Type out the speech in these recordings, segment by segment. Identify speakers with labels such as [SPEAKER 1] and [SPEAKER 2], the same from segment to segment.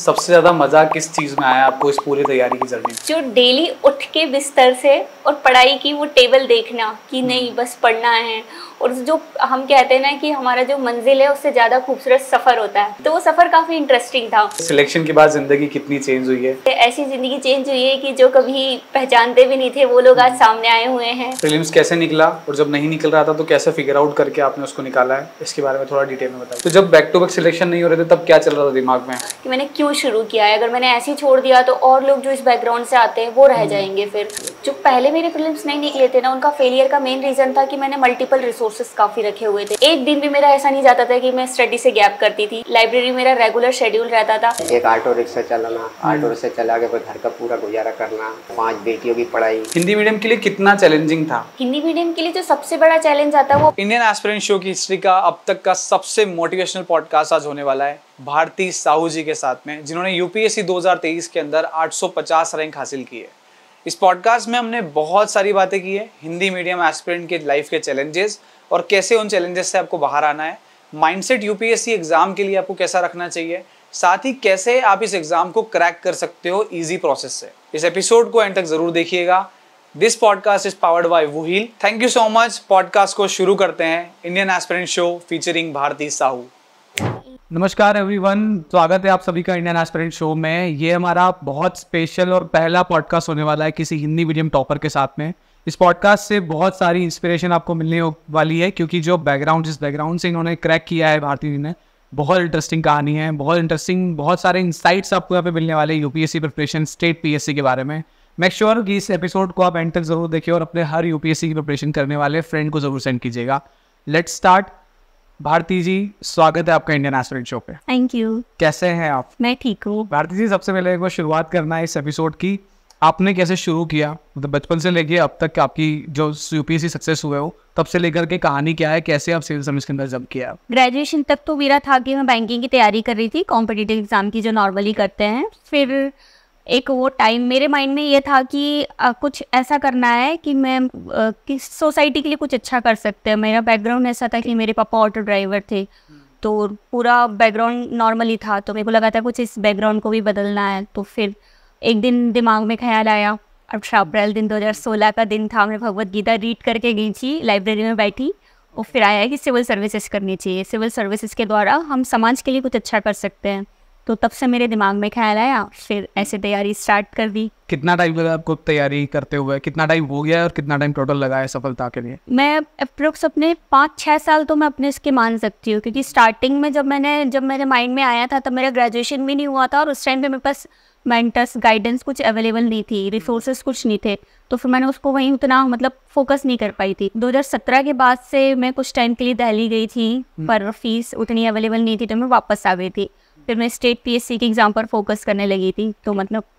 [SPEAKER 1] सबसे ज्यादा मजा किस चीज में आया आपको इस पूरी तैयारी की जर्नी में?
[SPEAKER 2] जो डेली उठ के बिस्तर से और पढ़ाई की वो टेबल देखना कि नहीं बस पढ़ना है, और जो हम कहते हैं ना कि हमारा जो मंजिल है उससे ज़्यादा खूबसूरत सफ़र होता है, तो वो सफ़र काफ़ी इंटरेस्टिंग था।
[SPEAKER 1] सिलेक्शन के बाद जिंदगी कितनी चेंज हुई है?
[SPEAKER 2] ऐसी ज़िंदगी चेंज हुई है कि जो कभी पहचानते भी नहीं थे वो लोग आज सामने आए हुए हैं।
[SPEAKER 1] प्रीलिम्स कैसे निकला और जब नहीं निकल रहा था तो कैसे फिगर आउट करके आपने उसको निकाला है, इसके बारे में थोड़ा डिटेल में बताइए। तो जब बैक टू बैक सिलेक्शन नहीं हो रहे थे तब क्या चल रहा था दिमाग में
[SPEAKER 2] कि मैंने क्यों शुरू किया है? अगर मैंने ऐसे ही छोड़ दिया तो और लोग जो इस बैकग्राउंड से आते हैं वो रह जाएंगे। फिर जो पहले मेरे प्रीलिम्स नहीं निकले थे ना, उनका फेलियर का मेन रीज़न था कि मैंने मल्टीपल रिसोर्सेज काफ़ी रखे हुए थे। एक दिन भी मेरा ऐसा नहीं जाता था कि मैं स्टडी से गैप करती थी। लाइब्रेरी मेरा रेगुलर शेड्यूल रहता था।
[SPEAKER 3] एक ऑटो रिक्शा चलाना, ऑटो रिक्शा चला के घर का पूरा गुजारा करना, 5 बेटियों की पढ़ाई।
[SPEAKER 1] हिंदी मीडियम के लिए कितना चैलेंजिंग था?
[SPEAKER 2] हिंदी मीडियम के लिए जो सबसे बड़ा चैलेंज आता है वो
[SPEAKER 1] इंडियन एस्पिरेंट शो की हिस्ट्री का अब तक का सबसे मोटिवेशनल पॉडकास्ट आज होने वाला है भारती साहू जी के साथ में, जिन्होंने यूपीएससी 2023 के अंदर 850 रैंक हासिल की है। इस पॉडकास्ट में हमने बहुत सारी बातें की है हिंदी मीडियम एस्पिरेंट के लाइफ के चैलेंजेस और कैसे उन चैलेंजेस से आपको बाहर आना है, माइंडसेट यूपीएससी एग्जाम के लिए आपको कैसा रखना चाहिए, साथ ही कैसे आप इस एग्जाम को क्रैक कर सकते हो इजी प्रोसेस से। इस एपिसोड को एंड तक जरूर देखिएगा। This podcast is powered by वुहील। Thank you so much. Podcast को शुरू करते हैं। Indian aspirant show featuring Bharti Sahu. नमस्कार एवरीवन, स्वागत है आप सभी का इंडियन एस्पिरेंट शो में। ये हमारा बहुत स्पेशल और पहला पॉडकास्ट होने वाला है किसी हिंदी मीडियम टॉपर के साथ में। इस पॉडकास्ट से बहुत सारी इंस्पिरेशन आपको मिलने वाली है, क्योंकि जो जिस बैकग्राउंड से इन्होंने क्रैक किया है भारती जी ने, बहुत इंटरेस्टिंग कहानी है, बहुत इंटरेस्टिंग, बहुत सारे इंसाइट्स आपको यहाँ पे मिलने वाले हैं यूपीएससी प्रिपरेशन, स्टेट पीएससी के बारे में। मेक श्योर कि इस एपिसोड को आप एंड तक जरूर देखिए और अपने हर यूपीएससी की प्रिपरेशन करने वाले फ्रेंड को जरूर सेंड कीजिएगा। Let's start. भारती जी, स्वागत है आपका इंडियन एस्पिरेंट शो पे।
[SPEAKER 2] Thank you.
[SPEAKER 1] कैसे हैं आप?
[SPEAKER 2] मैं ठीक हूँ।
[SPEAKER 1] भारती जी, सबसे पहले एक बार शुरुआत करना है इस एपिसोड की। आपने कैसे शुरू किया, मतलब बचपन से लेके अब तक आपकी जो यूपीएससी सक्सेस हुए हो तब से लेकर के कहानी क्या है, कैसे आप सिविल सर्विस के अंदर जंप किया?
[SPEAKER 2] ग्रेजुएशन तक तो मेरा था कि मैं बैंकिंग की तैयारी कर रही थी, कॉम्पिटिटिव एग्जाम की जो नॉर्मली करते हैं। फिर एक वो टाइम मेरे माइंड में ये था कि कुछ ऐसा करना है कि मैं किस सोसाइटी के लिए कुछ अच्छा कर सकते हैं। मेरा बैकग्राउंड ऐसा था कि मेरे पापा ऑटो ड्राइवर थे, तो पूरा बैकग्राउंड नॉर्मली था, तो मेरे को लगा था कुछ इस बैकग्राउंड को भी बदलना है। तो फिर एक दिन दिमाग में ख्याल आया, 18 अप्रैल दिन 2016 का दिन था, मैं भगवत गीता रीड करके गई थी, लाइब्रेरी में बैठी, और फिर आया कि सिविल सर्विसेज करनी चाहिए। सिविल सर्विसेज के द्वारा हम समाज के लिए कुछ अच्छा कर सकते हैं। तो तब से मेरे दिमाग में ख्याल आया, फिर ऐसे तैयारी स्टार्ट कर दी।
[SPEAKER 1] कितना टाइम लगा आपको तैयारी करते हुए? कितना टाइम हो गया और कितना टाइम टोटल लगा है सफलता के लिए?
[SPEAKER 2] मैं अप्रोक्स अपने 5-6 साल तो मैं अपने इसके मान सकती हूँ, क्योंकि स्टार्टिंग में जब मेरे माइंड में आया था तब मेरा ग्रेजुएशन भी नहीं हुआ था, और उस टाइम पे मेरे पास मेंटर्स गाइडेंस कुछ अवेलेबल नहीं थी, रिसोर्सेज कुछ नहीं थे, तो फिर मैंने उसको वहीं उतना फोकस नहीं कर पाई थी। 2017 के बाद से मैं कुछ टाइम के लिए दिल्ली गई थी, पर फीस उतनी अवेलेबल नहीं थी, तो मैं वापस आ गई थी। फिर मैं स्टेट पीएससी के एग्जाम पर फोकस करने लगी थी, तो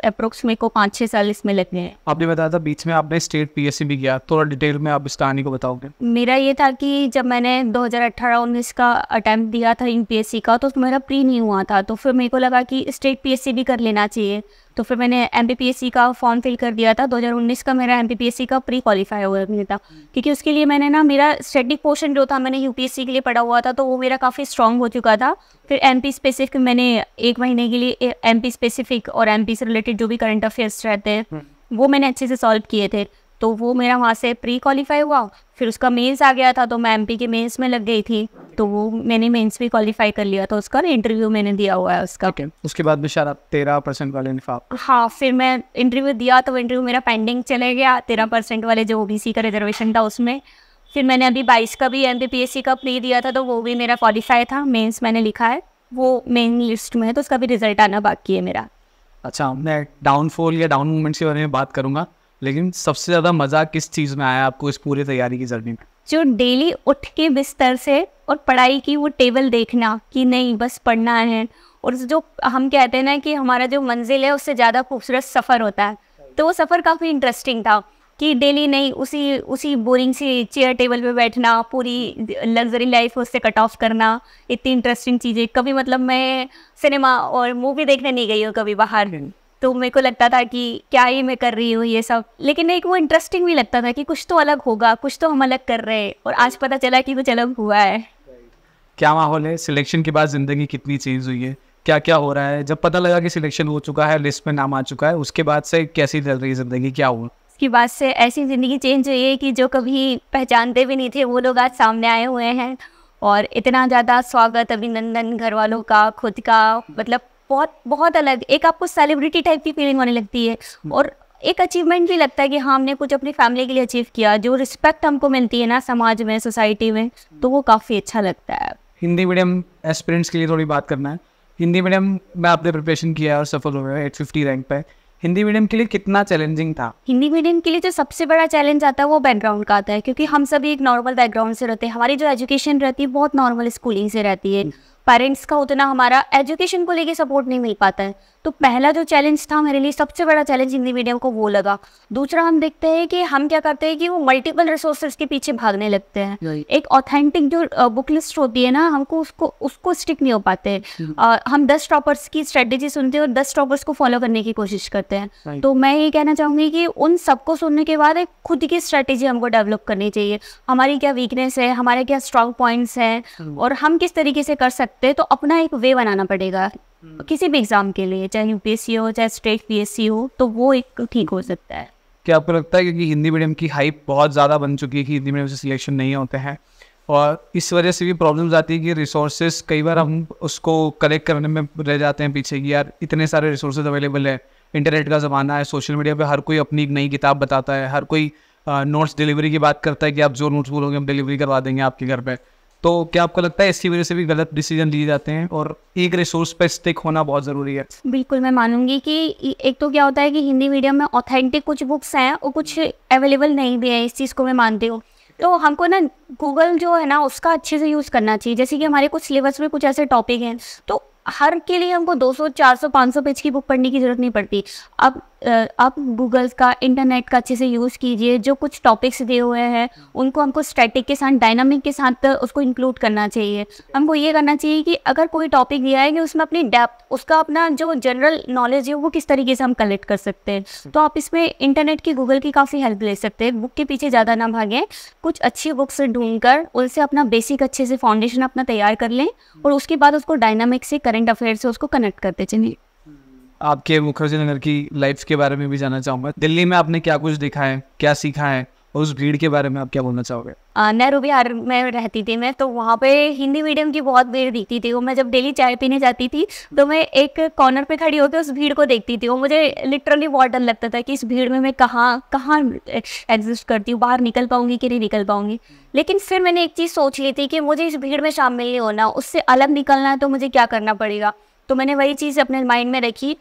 [SPEAKER 2] अप्रोक्स मेरे को 5-6 साल इसमें लग गए।
[SPEAKER 1] आपने बताया था बीच में आपने स्टेट पीएससी भी किया, थोड़ा डिटेल में आप इस कहानी को बताओगे?
[SPEAKER 2] मेरा ये था कि जब मैंने 2018-19 का अटैम्प्ट दिया था यूपीएससी का, तो मेरा प्री नहीं हुआ था, तो फिर मेरे को लगा कि स्टेट पीएससी भी कर लेना चाहिए। तो फिर मैंने एमपीपीएससी का फॉर्म फिल कर दिया था। 2019 का मेरा एमपीपीएससी का प्री क्वालिफाई हुआ था, क्योंकि उसके लिए मैंने मेरा स्टैटिक पोर्शन जो था मैंने यूपीएससी के लिए पढ़ा हुआ था, तो वो मेरा काफ़ी स्ट्रॉन्ग हो चुका था। फिर एमपी स्पेसिफिक मैंने 1 महीने के लिए एमपी स्पेसिफिक और एमपी से रिलेटेड जो भी करंट अफेयर्स रहते हैं वो मैंने अच्छे से सॉल्व किए थे, तो वो मेरा वहाँ से प्री क्वालिफाई हुआ। फिर उसका मेंस आ गया था, तो मैं एमपी के मेंस में लग गई थी, तो वो मैंने मेंस भी क्वालिफाई कर लिया था, उसका इंटरव्यू मैंने दिया हुआ है उसका।
[SPEAKER 1] उसके बाद में शायद 13% वाले निफाप।
[SPEAKER 2] हाँ, फिर मैं इंटरव्यू दिया, तो वो इंटरव्यू मेरा पेंडिंग चले गया, 13% वाले जो ओबीसी का रिजर्वेशन था उसमें। फिर मैंने अभी 22 का भी एमपीपीएससी का प्री दिया था, तो वो भी मेरा क्वालिफाई था। मेंस मैंने लिखा है, वो मेन लिस्ट में है, तो उसका भी रिजल्ट आना बाकी है मेरा।
[SPEAKER 1] अच्छा, मैं डाउनफॉल या डाउन मूवमेंट्स के बारे में बात करूँगा, लेकिन सबसे ज़्यादा मज़ा किस चीज़ में आया आपको इस पूरी तैयारी की जर्नी में?
[SPEAKER 2] जो डेली उठ के बिस्तर से और पढ़ाई की वो टेबल देखना कि नहीं बस पढ़ना है, और जो हम कहते हैं ना कि हमारा जो मंजिल है उससे ज़्यादा खूबसूरत सफ़र होता है, तो वो सफ़र काफ़ी इंटरेस्टिंग था कि डेली नहीं उसी बोरिंग सी चेयर टेबल पे बैठना, पूरी लग्जरी लाइफ उससे कट ऑफ करना, इतनी इंटरेस्टिंग चीज़ें। कभी मैं सिनेमा और मूवी देखने नहीं गई हूँ कभी बाहर, तो मेरे को लगता था कि क्या ही मैं कर रही हूँ ये सब, लेकिन एक वो इंटरेस्टिंग भी लगता था कि कुछ तो अलग होगा, कुछ तो हम अलग कर रहे हैं, और आज पता चला कि कुछ अलग हुआ है।
[SPEAKER 1] क्या माहौल है? सिलेक्शन के बाद ज़िंदगी कितनी चेंज हुई है? क्या क्या हो रहा है? जब पता लगा कि सिलेक्शन हो चुका है, लिस्ट में नाम आ चुका है, उसके बाद से कैसी चल रही है ज़िंदगी, क्या हुआ?
[SPEAKER 2] उसके बाद से ऐसी ज़िंदगी चेंज हुई है कि जो कभी पहचानते भी नहीं थे वो लोग आज सामने आए हुए हैं, और इतना ज़्यादा स्वागत, अभिनंदन घर वालों का, खुद का, मतलब बहुत बहुत अलग एक आपको सेलिब्रिटी टाइप की फीलिंग होने लगती है, और एक अचीवमेंट भी लगता है कि हाँ हमने कुछ अपनी फैमिली के लिए अचीव किया। जो रिस्पेक्ट हमको मिलती है ना समाज में, सोसाइटी में, तो वो काफ़ी अच्छा लगता है।
[SPEAKER 1] हिंदी मीडियम एस्पिरेंट्स के लिए थोड़ी बात करना है। हिंदी मीडियम में आपने प्रिपरेशन किया और सफल हो गए 850 रैंक पे। हिंदी मीडियम के लिए कितना चैलेंजिंग था?
[SPEAKER 2] हिंदी मीडियम के लिए जो सबसे बड़ा चैलेंज आता है वो बैकग्राउंड का आता है, क्योंकि हम सभी एक नॉर्मल बैकग्राउंड से रहते हैं। हमारी जो एजुकेशन रहती है बहुत नॉर्मल स्कूलिंग से रहती है। पेरेंट्स का उतना हमारा एजुकेशन को लेके सपोर्ट नहीं मिल पाता है। तो पहला जो चैलेंज था मेरे लिए, सबसे बड़ा चैलेंज हिंदी मीडियम को वो लगा। दूसरा, हम देखते हैं कि हम क्या करते हैं कि वो मल्टीपल रिसोर्सेज के पीछे भागने लगते हैं। एक ऑथेंटिक जो बुक लिस्ट होती है ना, हमको उसको स्टिक नहीं हो पाते। हम 10 टॉपर्स की स्ट्रेटेजी सुनते हैं और 10 टॉपर्स को फॉलो करने की कोशिश करते हैं। तो मैं ये कहना चाहूँगी कि उन सबको सुनने के बाद एक खुद की स्ट्रेटेजी हमको डेवलप करनी चाहिए। हमारी क्या वीकनेस है, हमारे क्या स्ट्रॉन्ग पॉइंट्स हैं, और हम किस तरीके से कर सकते हैं। तो अपना एक वे बनाना पड़ेगा किसी भी एग्जाम के लिए, चाहे यूपीएससी हो चाहे स्टेट पीएससी हो, तो वो एक ठीक हो सकता है।
[SPEAKER 1] क्या आपको लगता है क्योंकि हिंदी मीडियम की हाइप बहुत ज़्यादा बन चुकी है कि हिंदी मीडियम से सिलेक्शन नहीं होते हैं, और इस वजह से भी प्रॉब्लम्स आती है कि रिसोर्सेज कई बार हम उसको कलेक्ट करने में रह जाते हैं पीछे कि यार इतने सारे रिसोर्सेज अवेलेबल है, इंटरनेट का ज़माना है, सोशल मीडिया पे हर कोई अपनी एक नई किताब बताता है, हर कोई नोट्स डिलीवरी की बात करता है कि आप जो नोट्स बोलोगे हम डिलीवरी करवा देंगे आपके घर पे। तो क्या आपको लगता है इसकी वजह से भी गलत डिसीजन लिए जाते हैं और एक रिसोर्स पे स्टिक होना बहुत ज़रूरी है?
[SPEAKER 2] बिल्कुल, मैं मानूंगी कि एक तो क्या होता है कि हिंदी मीडियम में ऑथेंटिक कुछ बुक्स हैं और कुछ अवेलेबल नहीं भी है, इस चीज़ को मैं मानती हूँ। तो हमको ना गूगल जो है ना उसका अच्छे से यूज़ करना चाहिए। जैसे कि हमारे कुछ सिलेबस में कुछ ऐसे टॉपिक हैं, तो हर के लिए हमको 200, 400, 500 पेज की बुक पढ़ने की ज़रूरत नहीं पड़ती। आप गूगल का, इंटरनेट का अच्छे से यूज़ कीजिए। जो कुछ टॉपिक्स दिए हुए हैं उनको हमको स्टैटिक के साथ, डायनामिक के साथ उसको इंक्लूड करना चाहिए। हमको ये करना चाहिए कि अगर कोई टॉपिक दिया है कि उसमें अपनी डेप्थ, उसका अपना जो जनरल नॉलेज है वो किस तरीके से हम कलेक्ट कर सकते हैं। तो आप इसमें इंटरनेट की, गूगल की काफ़ी हेल्प ले सकते हैं। बुक के पीछे ज़्यादा ना भागें, कुछ अच्छी बुक्स ढूंढ कर उनसे अपना बेसिक अच्छे से फाउंडेशन अपना तैयार कर लें, और उसके बाद उसको डायनामिक से, करंट अफेयर से उसको कनेक्ट करते चलिए।
[SPEAKER 1] आपके मुखर्जी नगर की लाइफ के बारे में भी जानना चाहूँगा। दिल्ली में आपने क्या कुछ देखा है, क्या सीखा है, और उस भीड़ के बारे में आप क्या बोलना चाहोगे?
[SPEAKER 2] नेहरू विहार में रहती थी मैं, तो वहाँ पे हिंदी मीडियम की बहुत भीड़ दिखती थी। वो मैं जब डेली चाय पीने जाती थी तो मैं एक कॉर्नर पे खड़ी होकर उस भीड़ को देखती थी। वो मुझे लिटरली बहुत डर लगता था कि इस भीड़ में मैं कहाँ एग्जिस्ट करती हूँ, बाहर निकल पाऊँगी कि नहीं निकल पाऊँगी। लेकिन फिर मैंने एक चीज़ सोच ली थी कि मुझे इस भीड़ में शामिल नहीं होना, उससे अलग निकलना है, तो मुझे क्या करना पड़ेगा। तो मैंने वही चीज़ अपने माइंड में रखी।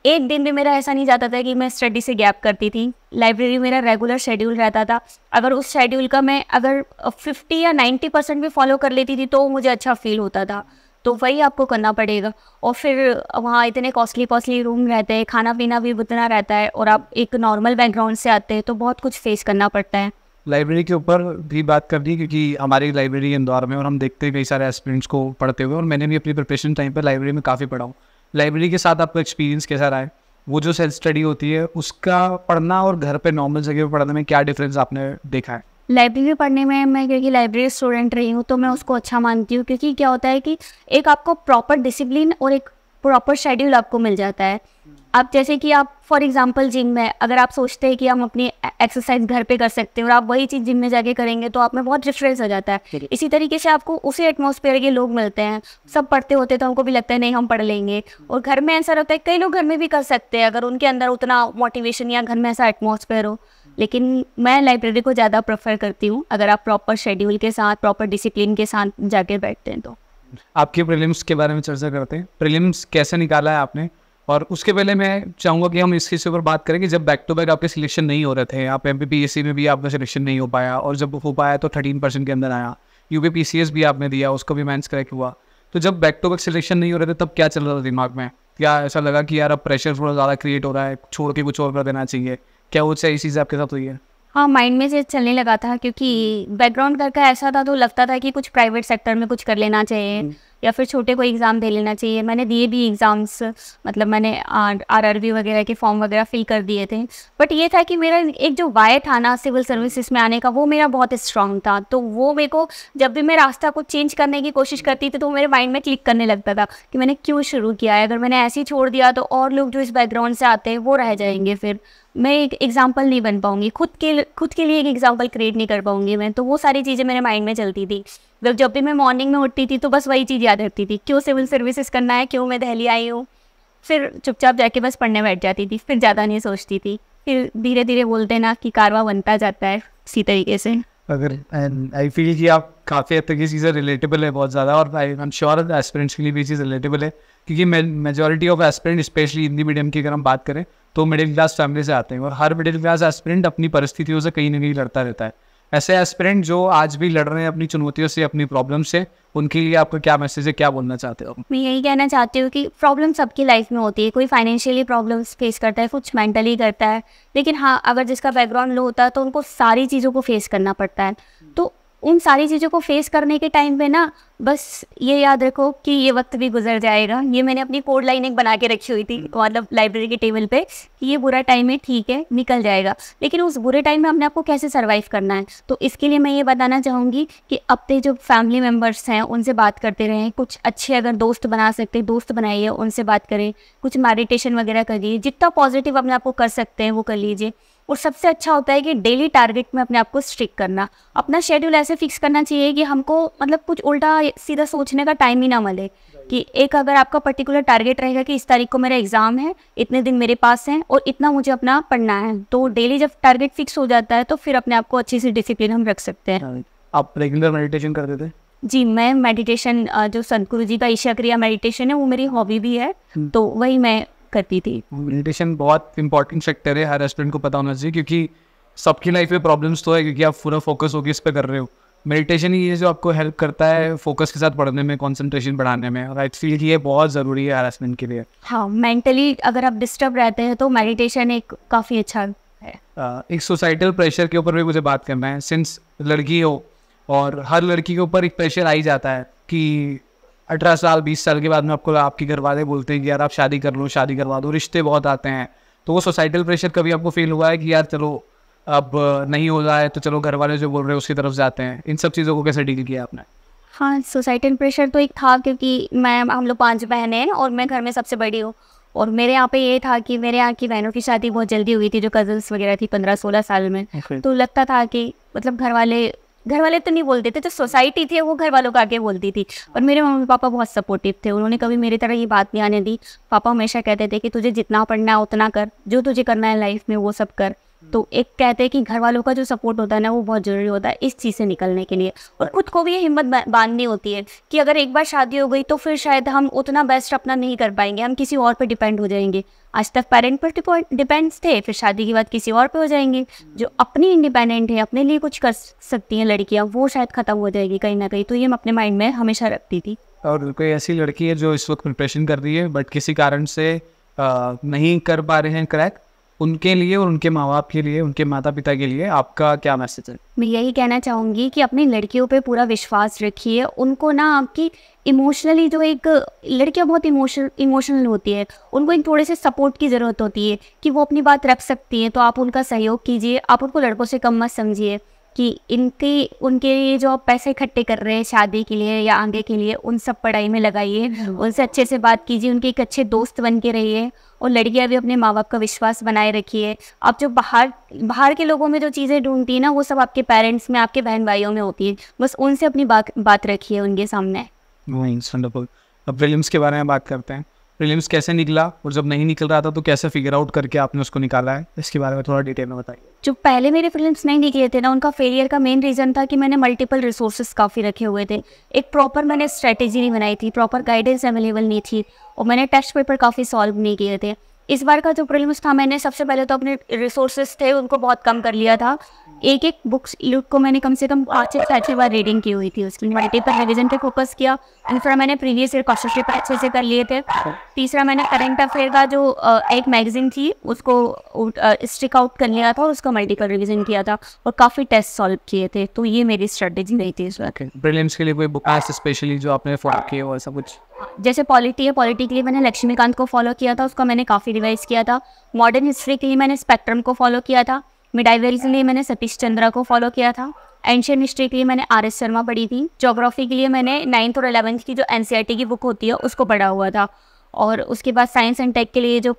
[SPEAKER 2] एक दिन भी मेरा ऐसा नहीं जाता था कि मैं स्टडी से गैप करती थी। लाइब्रेरी मेरा रेगुलर शेड्यूल रहता था। अगर उस शेड्यूल का मैं अगर 50 या 90% भी फॉलो कर लेती थी तो मुझे अच्छा फील होता था। तो वही आपको करना पड़ेगा। और फिर वहाँ इतने कॉस्टली रूम रहते हैं, खाना पीना भी उतना रहता है, और आप एक नॉर्मल बैकग्राउंड से आते हैं तो बहुत कुछ फेस करना पड़ता है।
[SPEAKER 1] लाइब्रेरी के ऊपर भी बात कर दी, क्योंकि हमारी लाइब्रेरी इंदौर में, और हम देखते हैं कई सारे एस्पिरेंट्स को पढ़ते हुए, और मैंने भी अपनी प्रिपरेशन टाइम पर लाइब्रेरी में काफ़ी पढ़ा हूँ। लाइब्रेरी के साथ आपका एक्सपीरियंस कैसा रहा है? वो जो सेल्फ स्टडी होती है उसका पढ़ना और घर पे नॉर्मल जगह पे पढ़ने में क्या डिफरेंस आपने देखा है?
[SPEAKER 2] लाइब्रेरी पढ़ने में मैं, क्योंकि लाइब्रेरी स्टूडेंट रही हूँ, तो मैं उसको अच्छा मानती हूँ। क्योंकि क्या होता है कि एक आपको प्रॉपर डिसिप्लिन और एक प्रॉपर शेड्यूल आपको मिल जाता है। अब जैसे कि आप फॉर एग्जांपल जिम में, अगर आप सोचते हैं कि हम अपनी एक्सरसाइज घर पे कर सकते हैं और आप वही चीज़ जिम में जाके करेंगे तो आप में बहुत डिफरेंस हो जाता है। इसी तरीके से आपको उसी एटमॉस्फेयर के लोग मिलते हैं, सब पढ़ते होते तो हमको भी लगता है नहीं हम पढ़ लेंगे। और घर में ऐसा रहता है, कई लोग घर में भी कर सकते हैं अगर उनके अंदर उतना मोटिवेशन या घर में ऐसा एटमॉस्फेयर हो। लेकिन मैं लाइब्रेरी को ज़्यादा प्रेफर करती हूँ अगर आप प्रॉपर शेड्यूल के साथ, प्रॉपर डिसिप्लिन के साथ जाके बैठते हैं तो।
[SPEAKER 1] आपके प्रीलिम्स के बारे में चर्चा करते हैं। प्रीलिम्स कैसे निकाला है आपने? और उसके पहले मैं चाहूँगा कि हम इसके ऊपर बात करें कि जब बैक टू बैक आपके सिलेक्शन नहीं हो रहे थे, आप MPPSC में भी आपका सिलेक्शन नहीं हो पाया, और जब हो पाया तो 13% के अंदर आया। UPPCS भी आपने दिया, उसको भी मैंस क्रैक हुआ। तो जब बैक टू बैक सिलेक्शन नहीं हो रहे थे तब क्या चल रहा था दिमाग में? क्या ऐसा लगा कि यार अब प्रेशर थोड़ा ज़्यादा क्रिएट हो रहा है, छोड़ के कुछ और कर देना चाहिए? क्या वो सही चीज़ आपके साथ हुई है?
[SPEAKER 2] हाँ, माइंड में से चलने लगा था, क्योंकि बैकग्राउंड घर का ऐसा था तो लगता था कि कुछ प्राइवेट सेक्टर में कुछ कर लेना चाहिए। या फिर छोटे कोई एग्ज़ाम दे लेना चाहिए। मैंने दिए भी एग्ज़ाम्स, मतलब मैंने RRB वगैरह के फॉर्म वगैरह फिल कर दिए थे। बट ये था कि मेरा एक जो वाय था ना सिविल सर्विसेज में आने का, वो मेरा बहुत स्ट्रांग था। तो वो मेरे को जब भी मैं रास्ता को चेंज करने की कोशिश करती थी तो मेरे माइंड में क्लिक करने लगता था कि मैंने क्यों शुरू किया है। अगर मैंने ऐसे ही छोड़ दिया तो और लोग जो इस बैकग्राउंड से आते हैं वो रह जाएंगे, फिर मैं एक एग्जाम्पल नहीं बन पाऊंगी, खुद के लिए एक एग्जाम्पल क्रिएट नहीं कर पाऊंगी मैं। तो वो सारी चीज़ें मेरे माइंड में चलती थी। जब भी मैं मॉर्निंग में उठती थी तो बस वही चीज़ याद रखती थी, क्यों सिविल सर्विसेज करना है, क्यों मैं दिल्ली आई हूँ। फिर चुपचाप जाके बस पढ़ने बैठ जाती थी, फिर ज़्यादा नहीं सोचती थी। फिर धीरे धीरे बोलते ना कि कारवा बनता जाता है इसी तरीके से।
[SPEAKER 1] अगर आई फील कि आप काफ़ी हद तक ये चीज़ें रिलेटेबल है बहुत ज़्यादा, और आई एम श्योर एस्पिरेंट्स के लिए भी ये चीज़ रिलेटेबल है, क्योंकि majority of aspirant specially Hindi medium की अगर हम बात करें तो मिडिल क्लास फैमिली से आते हैं, और हर मिडिल क्लास एस्पिरेंट अपनी परिस्थितियों से कहीं ना कहीं लड़ता रहता है। ऐसे एस्पिरेंट जो आज भी लड़ रहे हैं अपनी चुनौतियों से, अपनी प्रॉब्लम से, उनके लिए आपका क्या मैसेज है, क्या बोलना चाहते हो?
[SPEAKER 2] मैं यही कहना चाहती हूँ कि प्रॉब्लम सबकी लाइफ में होती है। कोई फाइनेंशियली प्रॉब्लम्स फेस करता है, कुछ मेंटली करता है, लेकिन हाँ अगर जिसका बैकग्राउंड लो होता है तो उनको सारी चीज़ों को फेस करना पड़ता है। तो उन सारी चीज़ों को फेस करने के टाइम पे ना बस ये याद रखो कि ये वक्त भी गुजर जाएगा। ये मैंने अपनी कोड लाइन एक बना के रखी हुई थी, मतलब लाइब्रेरी के टेबल पे, कि ये बुरा टाइम है, ठीक है निकल जाएगा, लेकिन उस बुरे टाइम में हमने आपको कैसे सर्वाइव करना है। तो इसके लिए मैं ये बताना चाहूँगी कि अपने जो फैमिली मेम्बर्स हैं उनसे बात करते रहें। कुछ अच्छे अगर दोस्त बना सकते दोस्त बनाइए, उनसे बात करें, कुछ मेडिटेशन वगैरह करिए, जितना पॉजिटिव अपने आप को कर सकते हैं वो कर लीजिए। और सबसे अच्छा होता है कि डेली टारगेट में अपने आप को स्ट्रिक करना। अपना शेड्यूल ऐसे फिक्स करना चाहिए कि हमको मतलब कुछ उल्टा सीधा सोचने का टाइम ही ना मिले। कि एक अगर आपका पर्टिकुलर टारगेट रहेगा कि इस तारीख को मेरा एग्जाम है, इतने दिन मेरे पास हैं और इतना मुझे अपना पढ़ना है, तो डेली जब टारगेट फिक्स हो जाता है तो फिर अपने आप को अच्छी सी डिसिप्लिन हम रख सकते हैं।
[SPEAKER 1] आप रेगुलर मेडिटेशन करते थे?
[SPEAKER 2] जी, मैं मेडिटेशन जो सदगुरु जी का ईशा क्रिया मेडिटेशन है वो मेरी हॉबी भी है, तो वही मैं करती थी।
[SPEAKER 1] मेडिटेशन बहुत इंपॉर्टेंट सेक्टर है, हर एस्पिरेंट को पता होना चाहिए, क्योंकि सबकी लाइफ में प्रॉब्लम्स तो है, क्योंकि आप पूरा फोकस होकर इस पर कर रहे हो। मेडिटेशन ही है जो आपको हेल्प करता है फोकस के साथ पढ़ने में, कंसंट्रेशन बढ़ाने में, और आई फील कि ये बहुत ज़रूरी है हर एस्पिरेंट के लिए।
[SPEAKER 2] हाँ, मेंटली अगर आप डिस्टर्ब रहते हैं तो मेडिटेशन एक काफ़ी अच्छा है।
[SPEAKER 1] एक सोसाइटल प्रेशर के ऊपर भी मुझे बात करना है। सिंस लड़की हो और हर लड़की के ऊपर एक प्रेशर आ ही जाता है कि 18 साल 20 साल के बाद में आपको आपके घर वाले बोलते हैं कि यार आप शादी कर लो, शादी करवा दो, रिश्ते बहुत आते हैं। तो वो सोसाइटल प्रेशर कभी आपको फील हुआ है कि यार चलो अब नहीं हो रहा है तो चलो घर वाले जो बोल रहे हैं उसकी तरफ जाते हैं? इन सब चीज़ों को कैसे डील किया आपने?
[SPEAKER 2] हाँ, सोसाइटल प्रेशर तो एक था, क्योंकि हम लोग 5 बहनें हैं और मैं घर में सबसे बड़ी हूँ। और मेरे यहाँ पे ये था कि मेरे यहाँ की बहनों की शादी बहुत जल्दी हुई थी, जो कजन्स वगैरह थी 15-16 साल में। तो लगता था कि मतलब घर वाले तो नहीं बोलते थे, तो सोसाइटी थी वो घर वालों को आके बोलती थी। और मेरे मम्मी पापा बहुत सपोर्टिव थे, उन्होंने कभी मेरी तरह ये बात नहीं आने दी। पापा हमेशा कहते थे कि तुझे जितना पढ़ना है उतना कर, जो तुझे करना है लाइफ में वो सब कर। तो एक कहते हैं कि घर वालों का जो सपोर्ट होता है ना वो बहुत ज़रूरी होता है इस चीज़ से निकलने के लिए। और खुद को भी ये हिम्मत बांधनी होती है कि अगर एक बार शादी हो गई तो फिर शायद हम उतना बेस्ट अपना नहीं कर पाएंगे, हम किसी और पर डिपेंड हो जाएंगे। आज तक पेरेंट पर डिपेंड्स थे, फिर शादी के बाद किसी और पे हो जाएंगे। जो अपनी इंडिपेंडेंट है, अपने लिए कुछ कर सकती हैं लड़कियाँ, वो शायद ख़त्म हो जाएगी कहीं ना कहीं। तो ये मैं अपने माइंड में हमेशा रखती थी।
[SPEAKER 1] और कोई ऐसी लड़की है जो इस वक्त प्रिपरेशन कर रही है बट किसी कारण से नहीं कर पा रहे हैं क्रैक, उनके लिए और उनके माँ बाप के लिए, उनके माता पिता के लिए आपका क्या मैसेज है?
[SPEAKER 2] मैं यही कहना चाहूँगी कि अपनी लड़कियों पे पूरा विश्वास रखिए। उनको ना आपकी इमोशनली, जो एक लड़कियाँ बहुत इमोशनल होती है, उनको एक थोड़े से सपोर्ट की ज़रूरत होती है कि वो अपनी बात रख सकती हैं। तो आप उनका सहयोग कीजिए, आप उनको लड़कों से कम मत समझिए कि उनके जो आप पैसे इकट्ठे कर रहे हैं शादी के लिए या आगे के लिए, उन सब पढ़ाई में लगाइए, उनसे अच्छे से बात कीजिए, उनके एक अच्छे दोस्त बन के रहिए। और लड़कियां भी अपने माँ बाप का विश्वास बनाए रखिए। आप जो बाहर के लोगों में जो चीज़ें ढूंढती है ना, वो सब आपके पेरेंट्स में, आपके बहन भाइयों में होती है। बस उनसे अपनी बात रखिए उनके सामने।
[SPEAKER 1] वंडरफुल। अब प्रीलिम्स के बारे में बात करते हैं। प्रीलिम्स कैसे निकला, और जब नहीं निकल रहा था तो कैसे फिगर आउट करके आपने उसको निकाला है, इसके बारे में थोड़ा डिटेल में बताइए।
[SPEAKER 2] जो पहले मेरे प्रीलिम्स नहीं निकले थे ना, उनका फेलियर का मेन रीज़न था कि मैंने मल्टीपल रिसोर्सेज काफ़ी रखे हुए थे। एक प्रॉपर मैंने स्ट्रेटेजी नहीं बनाई थी, प्रॉपर गाइडेंस अवेलेबल नहीं थी, और मैंने टेस्ट पेपर काफ़ी सॉल्व नहीं किए थे। इस बार का जो प्रीलिम्स था, मैंने सबसे पहले तो अपने रिसोर्सेज थे उनको बहुत कम कर लिया था। एक एक बुक्स को मैंने कम से कम 5 से 6 बार रीडिंग की हुई थी। उसकी मल्टीपल रिविजन पे फोकस किया। दूसरा मैंने प्रीवियस ईयर क्वेश्चन पेपर अच्छे से कर लिए थे। तीसरा मैंने करंट अफेयर का जो एक मैगजीन थी उसको स्टिक आउट कर लिया था और उसका मल्टीपल रिविजन किया था और काफ़ी टेस्ट सॉल्व किए थे। तो ये मेरी स्ट्रेटेजी रही थी इस वक्त।
[SPEAKER 1] प्रीलिम्स के लिए कोई बुक स्पेशली जो आपने फॉलो की हो ऐसा कुछ?
[SPEAKER 2] जैसे पॉलिटी है, पॉलिटी के लिए मैंने लक्ष्मीकांत को फॉलो किया था, उसका मैंने काफ़ी रिवाइज किया था। मॉडर्न हिस्ट्री के लिए मैंने स्पेक्ट्रम को फॉलो किया था। मिडाइवल के लिए मैंने सतीश चंद्रा को फॉलो किया था। एंशियन हिस्ट्री के लिए मैंने RS शर्मा पढ़ी थी। ज्योग्राफी के लिए मैंने 9th और 11th की जो NCERT की बुक होती है उसको पढ़ा हुआ था। और उसके बाद साइंस एंड टेक के लिए जो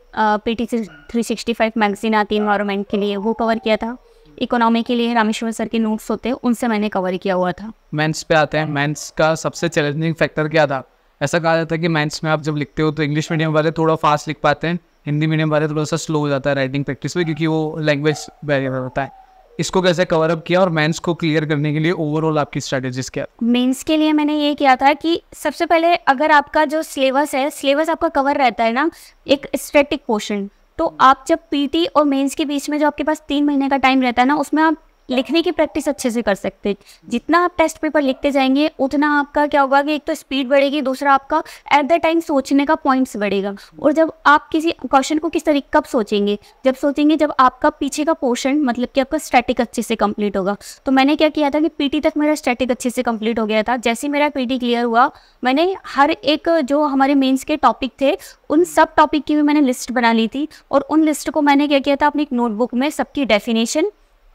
[SPEAKER 2] PT 365 मैगजीन आती है एनवायरनमेंट के लिए वो कवर किया था। इकोनॉमी के लिए रामेश्वर सर के नोट्स होते हैं उनसे मैंने कवर किया हुआ था।
[SPEAKER 1] मेंस पे आते हैं। मेंस का सबसे चैलेंजिंग फैक्टर क्या था? ऐसा कहा जाता है कि मेंस में आप जब लिखते हो तो इंग्लिश मीडियम वाले थोड़ा फास्ट लिख पाते हैं, हिंदी मीडियम वाले थोड़ा सा स्लो हो जाता है राइटिंग प्रैक्टिस में, क्योंकि वो लैंग्वेज बैरियर होता है। इसको कैसे कवर अप किया और मेंस को क्लियर करने के लिए ओवरऑल आपकी स्ट्रैटेजीज क्या?
[SPEAKER 2] मेंस के लिए मैंने ये किया था कि सबसे पहले अगर आपका जो सिलेबस है, सिलेबस आपका कवर रहता है ना एक स्टैटिक पोर्शन, तो आप जब PT और मेंस के बीच में जो आपके पास 3 महीने का टाइम रहता है ना उसमें आप लिखने की प्रैक्टिस अच्छे से कर सकते हैं। जितना आप टेस्ट पेपर लिखते जाएंगे उतना आपका क्या होगा कि एक तो स्पीड बढ़ेगी, दूसरा आपका एट द टाइम सोचने का पॉइंट्स बढ़ेगा। और जब आप किसी क्वेश्चन को किस तरीके कब सोचेंगे, जब आपका पीछे का पोर्शन मतलब कि आपका स्टैटिक अच्छे से कंप्लीट होगा। तो मैंने क्या किया था कि PT तक मेरा स्टैटिक अच्छे से कंप्लीट हो गया था। जैसे ही मेरा PT क्लियर हुआ मैंने हर एक जो हमारे मेंस के टॉपिक थे उन सब टॉपिक की भी मैंने लिस्ट बना ली थी। और उन लिस्ट को मैंने क्या किया था अपनी एक नोटबुक में सबकी डेफिनेशन,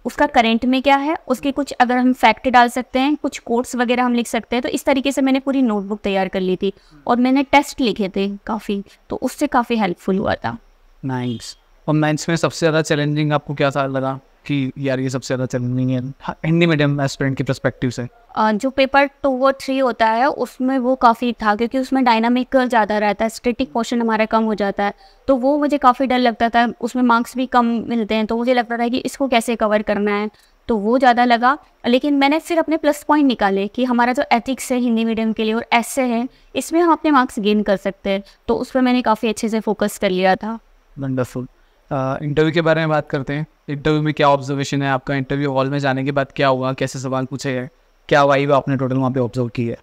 [SPEAKER 2] उसका करंट में क्या है, उसके कुछ अगर हम फैक्ट डाल सकते हैं, कुछ कोट्स वगैरह हम लिख सकते हैं, तो इस तरीके से मैंने पूरी नोटबुक तैयार कर ली थी। और मैंने टेस्ट लिखे थे काफ़ी, तो उससे काफ़ी हेल्पफुल हुआ था।
[SPEAKER 1] नाइस। और मेंस में सबसे ज़्यादा चैलेंजिंग आपको क्या सा लगा कि यार ये सबसे ज़्यादा चैलेंजिंग है हिंदी मीडियम एस्पिरेंट की पर्सपेक्टिव से?
[SPEAKER 2] जो पेपर 2 और 3 होता है उसमें वो काफ़ी था, क्योंकि उसमें डायनामिक ज़्यादा रहता है, स्टैटिक पोर्शन हमारा कम हो जाता है, तो वो मुझे काफ़ी डर लगता था। उसमें मार्क्स भी कम मिलते हैं, तो मुझे लगता था कि इसको कैसे कवर करना है, तो वो ज़्यादा लगा। लेकिन मैंने फिर अपने प्लस पॉइंट निकाले कि हमारा जो एथिक्स है हिंदी मीडियम के लिए और ऐसे है, इसमें हम अपने मार्क्स गेन कर सकते हैं, तो उस पर मैंने काफ़ी अच्छे से फोकस कर लिया था।
[SPEAKER 1] वंडरफुल। इंटरव्यू के बारे में बात करते हैं। इंटरव्यू में क्या ऑब्जर्वेशन है आपका? इंटरव्यू हॉल में जाने के बाद क्या हुआ, कैसे सवाल पूछे गए, क्या वाइब आपने टोटल वहाँ पे ऑब्जर्व की है?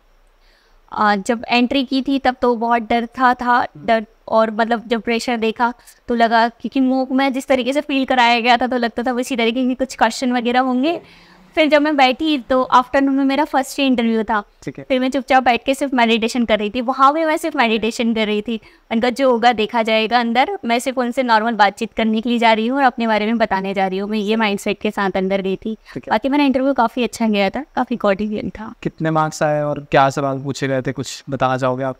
[SPEAKER 2] जब एंट्री की थी तब तो बहुत डर था डर, और मतलब जब प्रेशर देखा तो लगा, क्योंकि मुँह में जिस तरीके से फील कराया गया था तो लगता था उसी तरीके के कुछ क्वेश्चन वगैरह होंगे। फिर जब मैं बैठी तो आफ्टरनून में मेरा फर्स्ट ही इंटरव्यू था। फिर मैं चुपचाप बैठ के सिर्फ मेडिटेशन कर रही थी। वहाँ भी मैं सिर्फ मेडिटेशन कर रही थी। उनका जो होगा देखा जाएगा, अंदर मैं सिर्फ उनसे नॉर्मल बातचीत करने के लिए जा रही हूँ और अपने बारे में बताने जा रही हूँ। मैं ये माइंडसेट के साथ अंदर गई थी। बाकी मेरा इंटरव्यू काफ़ी अच्छा गया था, काफ़ी कॉर्डिनेट था।
[SPEAKER 1] कितने मार्क्स आए और क्या सवाल पूछे गए थे, कुछ बताना चाहोगे आप?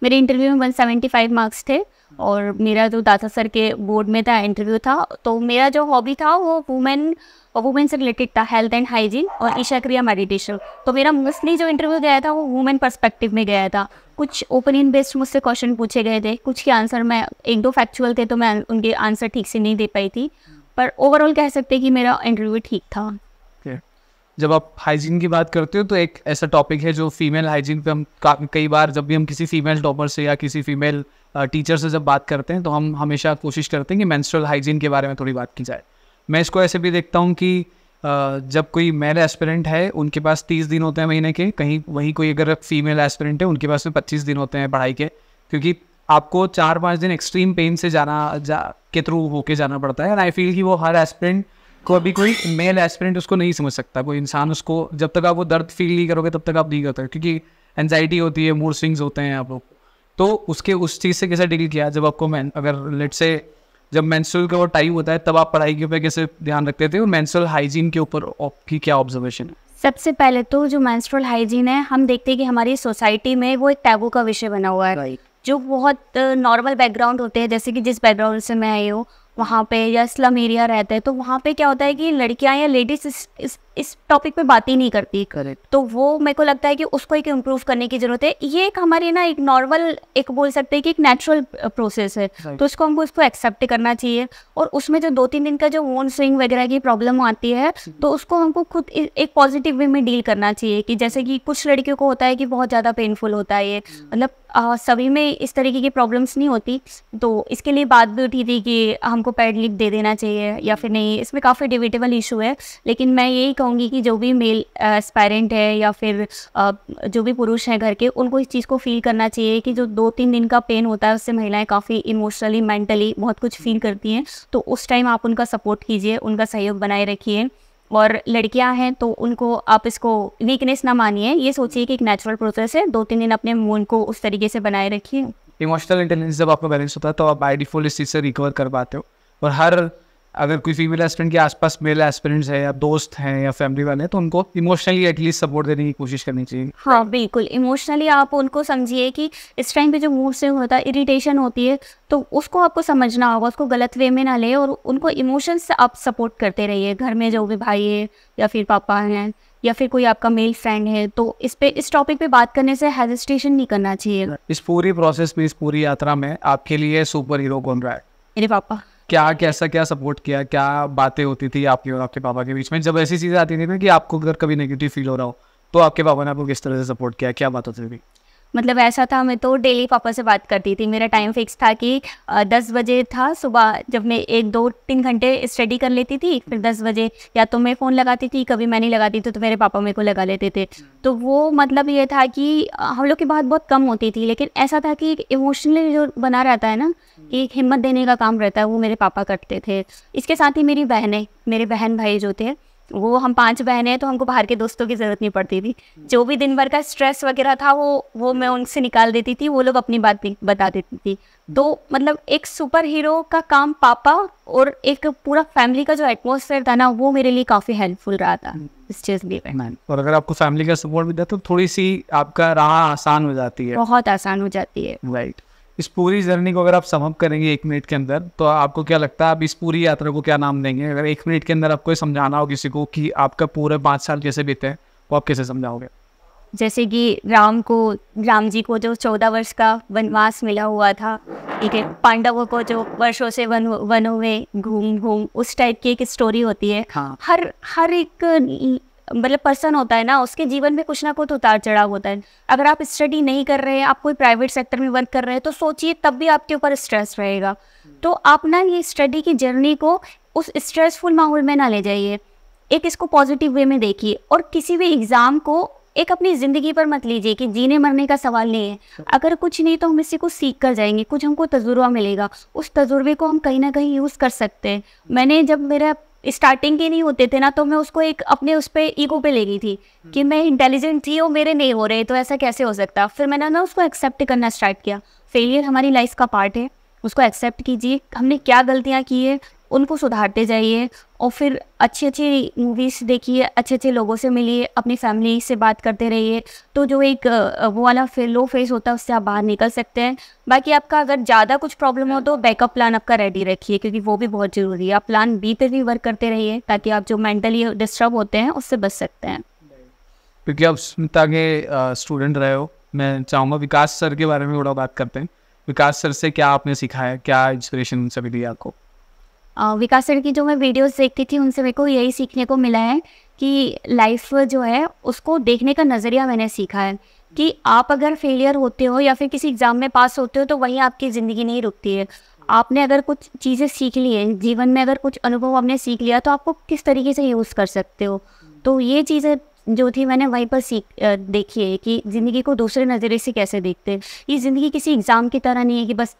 [SPEAKER 2] मेरे इंटरव्यू में 175 मार्क्स थे और मेरा जो दाता सर के बोर्ड में था इंटरव्यू था, तो मेरा जो हॉबी था वो वुमेन से रिलेटेड था, हेल्थ एंड हाइजीन और ईशा क्रिया मेडिटेशन। तो मेरा मोस्टली जो इंटरव्यू गया था वो वुमेन पर्सपेक्टिव में गया था। कुछ ओपिनियन बेस्ड मुझसे क्वेश्चन पूछे गए थे, कुछ के आंसर मैं 1-2 फैक्चुअल थे तो मैं उनके आंसर ठीक से नहीं दे पाई थी, पर ओवरऑल कह सकते हैं कि मेरा इंटरव्यू ठीक था।
[SPEAKER 1] जब आप हाइजीन की बात करते हो तो एक ऐसा टॉपिक है जो फीमेल हाइजीन पे हम कई बार जब भी हम किसी फीमेल टॉपर से या किसी फीमेल टीचर से जब बात करते हैं तो हम हमेशा कोशिश करते हैं कि मेंस्ट्रुअल हाइजीन के बारे में थोड़ी बात की जाए। मैं इसको ऐसे भी देखता हूँ कि जब कोई मेल एस्पिरेंट है उनके पास 30 दिन होते हैं महीने के, कहीं वहीं कोई अगर फीमेल एस्पिरेंट है उनके पास में 25 दिन होते हैं पढ़ाई के, क्योंकि आपको 4-5 दिन एक्सट्रीम पेन से के थ्रू होके जाना पड़ता है। एंड आई फील कि वो हर एस्पिरेंट को अभी कोई मेल एस्पिरेंट उसको नहीं समझ सकता, कोई इंसान उसको जब तक आप वो दर्द फील नहीं करोगे तब तक आप नहीं करते, क्योंकि एंजाइटी होती है, मूड स्विंग्स होते हैं आप लोग। तो उसके उस चीज़ से कैसे डील किया जब आपको अगर लेट से जब मेंस्ट्रुअल का वो टाइम होता है तब आप पढ़ाई के ऊपर कैसे ध्यान रखते थे और मेंस्ट्रुअल हाइजीन के ऊपर की क्या ऑब्जर्वेशन है?
[SPEAKER 2] सबसे पहले तो जो मेंस्ट्रुअल हाइजीन है हम देखते हैं कि हमारी सोसाइटी में वो एक टैबू का विषय बना हुआ है। जो बहुत नॉर्मल बैकग्राउंड होते हैं, जैसे कि जिस बैकग्राउंड से मैं आई हूँ वहाँ पे, या स्लम एरिया रहते हैं, तो वहाँ पे क्या होता है कि लड़कियाँ या लेडीज इस टॉपिक पे बात ही नहीं करती।
[SPEAKER 1] करेक्ट।
[SPEAKER 2] तो वो मेरे को लगता है कि उसको एक इम्प्रूव करने की ज़रूरत है। ये एक हमारी ना एक नॉर्मल, एक बोल सकते हैं कि एक नेचुरल प्रोसेस है, तो इसको हमको इसको एक्सेप्ट करना चाहिए। और उसमें जो 2-3 दिन का जो मूड स्विंग वगैरह की प्रॉब्लम आती है, तो उसको हमको खुद एक पॉजिटिव वे में डील करना चाहिए। कि जैसे कि कुछ लड़कियों को होता है कि बहुत ज़्यादा पेनफुल होता है ये, मतलब सभी में इस तरीके की प्रॉब्लम्स नहीं होती। तो इसके लिए बात भी उठी थी कि हमको पैड लीव दे देना चाहिए या फिर नहीं, इसमें काफ़ी डिबेटेबल इशू है। लेकिन मैं यही कहूँगी कि जो भी मेल एस्पायरेंट है या फिर जो भी पुरुष हैं घर के, उनको इस चीज़ को फील करना चाहिए कि जो 2-3 दिन का पेन होता है उससे महिलाएं काफ़ी इमोशनली, मेंटली बहुत कुछ फील करती हैं। तो उस टाइम आप उनका सपोर्ट कीजिए, उनका सहयोग बनाए रखिए। और लड़कियां हैं तो उनको आप इसको वीकनेस ना मानिए, ये सोचिए कि एक नेचुरल प्रोसेस है। 2-3 दिन अपने मूड को उस तरीके से बनाए रखिए।
[SPEAKER 1] इमोशनल इंटेलिजेंस जब आपका बैलेंस होता है तो आप बाय डिफॉल्ट इस चीज़ से रिकवर कर पाते हो। और हर अगर कोई फीमेल एस्पिरेंट के आसपास मेल एस्पिरेंट्स है या दोस्त हैं या फैमिली वाले हैं, तो उनको इमोशनली एटलीस्ट सपोर्ट देने की कोशिश करनी चाहिए।
[SPEAKER 2] हाँ बिल्कुल, इमोशनली आप उनको समझिए कि इस टाइम पे जो मूड से होता है, इरिटेशन होती है, तो उसको आपको समझना होगा, उसको गलत वे में ना ले, और उनको इमोशंस से आप सपोर्ट करते रहिए। घर में जो भी भाई है या फिर पापा हैं या फिर कोई आपका मेल फ्रेंड है, तो इस टॉपिक पे बात करने से हेजिटेशन नहीं करना चाहिए।
[SPEAKER 1] इस पूरी प्रोसेस में, इस पूरी यात्रा में आपके लिए सुपर हीरो कौन रहा है?
[SPEAKER 2] मेरे पापा।
[SPEAKER 1] क्या कैसा क्या सपोर्ट किया, क्या बातें होती थी आपकी और आपके पापा के बीच में जब ऐसी चीज़ें आती थी ना कि आपको अगर कभी नेगेटिव फील हो रहा हो, तो आपके पापा ने आपको किस तरह से सपोर्ट किया, क्या बात होती थी?
[SPEAKER 2] मतलब ऐसा था, मैं तो डेली पापा से बात करती थी। मेरा टाइम फिक्स था कि 10 बजे था सुबह, जब मैं 1-2-3 घंटे स्टडी कर लेती थी, फिर 10 बजे या तो मैं फ़ोन लगाती थी, कभी मैं नहीं लगाती थी तो मेरे पापा मेरे को लगा लेते थे। तो वो मतलब ये था कि हम लोग की बात बहुत कम होती थी, लेकिन ऐसा था कि इमोशनली जो बना रहता है ना, कि एक हिम्मत देने का काम रहता है, वो मेरे पापा करते थे। इसके साथ ही मेरी बहनें, मेरे बहन भाई जो थे, वो हम 5 बहनें हैं, तो हमको बाहर के दोस्तों की ज़रूरत नहीं पड़ती थी। जो भी दिन भर का स्ट्रेस वगैरह था वो मैं उनसे निकाल देती थी, वो लोग अपनी बात बता देती थी। तो मतलब एक सुपर हीरो का काम पापा और एक पूरा फैमिली का जो एटमॉस्फेयर था ना, वो मेरे लिए काफ़ी हेल्पफुल रहा था इस चीज़ में।
[SPEAKER 1] और अगर आपको फैमिली का सपोर्ट मिलता है तो थोड़ी सी आपका राह आसान हो जाती है,
[SPEAKER 2] बहुत आसान हो जाती है।
[SPEAKER 1] राइट। इस पूरी जर्नी को अगर आप सम अप करेंगे 1 मिनट के अंदर, तो आपको क्या लगता है आप इस पूरी यात्रा को क्या नाम देंगे? अगर 1 मिनट के अंदर आपको समझाना हो किसी को कि आपका पूरे 5 साल कैसे बीते हैं, तो आप कैसे समझाओगे?
[SPEAKER 2] जैसे कि राम जी को जो 14 वर्ष का वनवास मिला हुआ था, ठीक है, पांडवों को जो वर्षों से वनों में घूम उस टाइप की एक स्टोरी होती है।
[SPEAKER 1] हाँ।
[SPEAKER 2] हर एक मतलब पर्सन होता है ना, उसके जीवन में कुछ ना कुछ उतार चढ़ाव होता है। अगर आप स्टडी नहीं कर रहे हैं, आप कोई प्राइवेट सेक्टर में वर्क कर रहे हैं, तो सोचिए तब भी आपके ऊपर स्ट्रेस रहेगा। तो आप ना ये स्टडी की जर्नी को उस स्ट्रेसफुल माहौल में ना ले जाइए, एक इसको पॉजिटिव वे में देखिए। और किसी भी एग्ज़ाम को एक अपनी ज़िंदगी पर मत लीजिए कि जीने मरने का सवाल नहीं है। अगर कुछ नहीं तो हम इसी को सीख कर जाएंगे, कुछ हमको तजुर्बा मिलेगा, उस तजुर्बे को हम कहीं ना कहीं यूज़ कर सकते हैं। मैंने जब मेरा स्टार्टिंग के नहीं होते थे ना, तो मैं उसको एक अपने उस पर ईगो पे ले गई थी कि मैं इंटेलिजेंट थी और मेरे नहीं हो रहे, तो ऐसा कैसे हो सकता। फिर मैंने ना उसको एक्सेप्ट करना स्टार्ट किया। फेलियर हमारी लाइफ का पार्ट है, उसको एक्सेप्ट कीजिए। हमने क्या गलतियाँ की है उनको सुधारते जाइए, और फिर अच्छी अच्छी मूवीज़ देखिए, अच्छे अच्छे लोगों से मिलिए, अपनी फैमिली से बात करते रहिए। तो जो एक वो वाला लो फेस होता है उससे आप बाहर निकल सकते हैं। बाकी आपका अगर ज़्यादा कुछ प्रॉब्लम हो तो बैकअप प्लान आपका रेडी रखिए, क्योंकि वो भी बहुत ज़रूरी है। आप प्लान बी पे भी वर्क करते रहिए ताकि आप जो मेंटली डिस्टर्ब होते हैं उससे बच सकते हैं।
[SPEAKER 1] क्योंकि आप स्मिता के स्टूडेंट रहे हो, मैं चाहूँगा विकास सर के बारे में थोड़ा बात करते हैं। विकास सर से क्या आपने सीखा है, क्या इंस्पिरेशन उनसे मिली आपको?
[SPEAKER 2] विकास सर की जो मैं वीडियोस देखती थी, उनसे मेरे को यही सीखने को मिला है कि लाइफ जो है उसको देखने का नज़रिया मैंने सीखा है कि आप अगर फेलियर होते हो या फिर किसी एग्ज़ाम में पास होते हो तो वहीं आपकी ज़िंदगी नहीं रुकती है। आपने अगर कुछ चीज़ें सीख ली हैं जीवन में, अगर कुछ अनुभव आपने सीख लिया, तो आपको किस तरीके से यूज़ कर सकते हो। तो ये चीज़ें जो थी मैंने वहीं पर देखी है कि ज़िंदगी को दूसरे नज़रिए से कैसे देखते हैं। ये ज़िंदगी किसी एग्ज़ाम की तरह नहीं है कि बस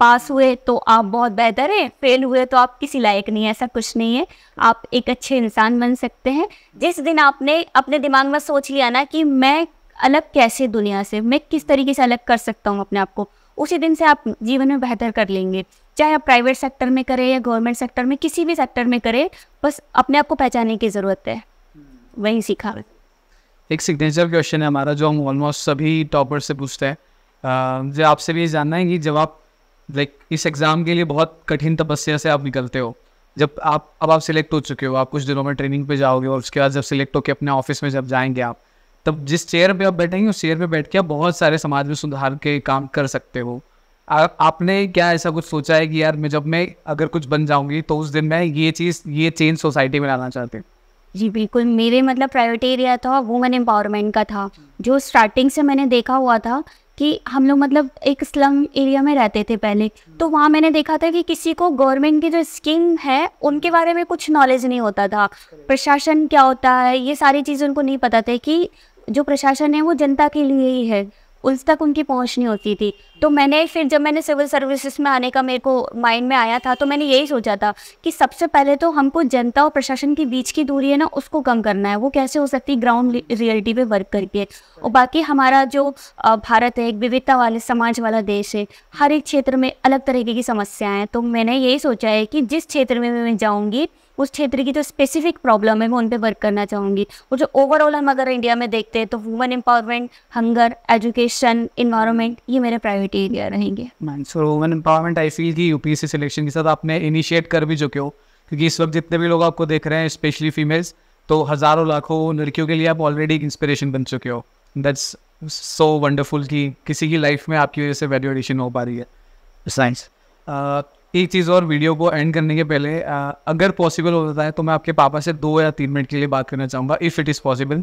[SPEAKER 2] पास हुए तो आप बहुत बेहतर हैं, फेल हुए तो आप किसी लायक नहीं है, ऐसा कुछ नहीं है। आप एक अच्छे इंसान बन सकते हैं। जिस दिन आपने अपने दिमाग में सोच लिया ना कि मैं अलग कैसे दुनिया से, मैं किस तरीके से अलग कर सकता हूँ अपने आप को, उसी दिन से आप जीवन में बेहतर कर लेंगे। चाहे आप प्राइवेट सेक्टर में करें या गवर्नमेंट सेक्टर में, किसी भी सेक्टर में करें, बस अपने आप को पहचानने की ज़रूरत है। वही सीखा।
[SPEAKER 1] एक सिग्नेचर क्वेश्चन है हमारा जो हम ऑलमोस्ट सभी टॉपर से पूछते हैं। जो आपसे भी जानना है कि जब आप इस एग्ज़ाम के लिए बहुत कठिन तपस्या से आप निकलते हो, जब अब आप सिलेक्ट हो चुके हो, आप कुछ दिनों में ट्रेनिंग पे जाओगे और उसके बाद जब सिलेक्ट होकर अपने ऑफिस में जब जाएंगे आप, तब जिस चेयर पे आप बैठेंगे उस चेयर पे बैठ के आप बहुत सारे समाज में सुधार के काम कर सकते हो। आपने क्या ऐसा कुछ सोचा है कि यार मैं अगर कुछ बन जाऊंगी तो उस दिन मैं ये चेंज सोसाइटी में लाना चाहती हूँ?
[SPEAKER 2] जी बिल्कुल, मेरे मतलब क्राइटेरिया था वुमेन एम्पावरमेंट का था, जो स्टार्टिंग से मैंने देखा हुआ था कि हम लोग मतलब एक स्लम एरिया में रहते थे पहले, तो वहाँ मैंने देखा था कि किसी को गवर्नमेंट की जो स्कीम है उनके बारे में कुछ नॉलेज नहीं होता था, प्रशासन क्या होता है ये सारी चीज़ें उनको नहीं पता था कि जो प्रशासन है वो जनता के लिए ही है, उस तक उनकी पहुंच नहीं होती थी। तो मैंने फिर जब मैंने सिविल सर्विसेज में आने का मेरे को माइंड में आया था, तो मैंने यही सोचा था कि सबसे पहले तो हमको जनता और प्रशासन के बीच की दूरी है ना उसको कम करना है। वो कैसे हो सकती है? ग्राउंड रियलिटी पे वर्क करके। और बाकी हमारा जो भारत है एक विविधता वाले समाज वाला देश है, हर एक क्षेत्र में अलग तरीके की समस्याएं हैं। तो मैंने यही सोचा है कि जिस क्षेत्र में मैं जाऊँगी उस क्षेत्र की जो स्पेसिफिक प्रॉब्लम है मैं उन पे वर्क करना चाहूँगी। और जो ओवरऑल हम अगर इंडिया में देखते हैं तो women empowerment, hunger, education, environment, ये मेरे प्रायोरिटी एरिया रहेंगे।
[SPEAKER 1] सो वुमेन एम्पावरमेंट आई फील कि यूपीएससी सिलेक्शन के साथ आपने इनिशिएट कर भी चुके हो, क्योंकि इस वक्त जितने भी लोग आपको देख रहे हैं स्पेशली फीमेल्स, तो हज़ारों लाखों लड़कियों के लिए आप ऑलरेडी इंस्पिरेशन बन चुके हो। दैट्स सो वंडरफुल कि किसी की लाइफ में आपकी वजह से वैल्यू एडिशन हो पा रही है। साइंस एक चीज़ और, वीडियो को एंड करने के पहले अगर पॉसिबल होता है तो मैं आपके पापा से 2 या 3 मिनट के लिए बात करना चाहूँगा, इफ़ इट इज़ पॉसिबल।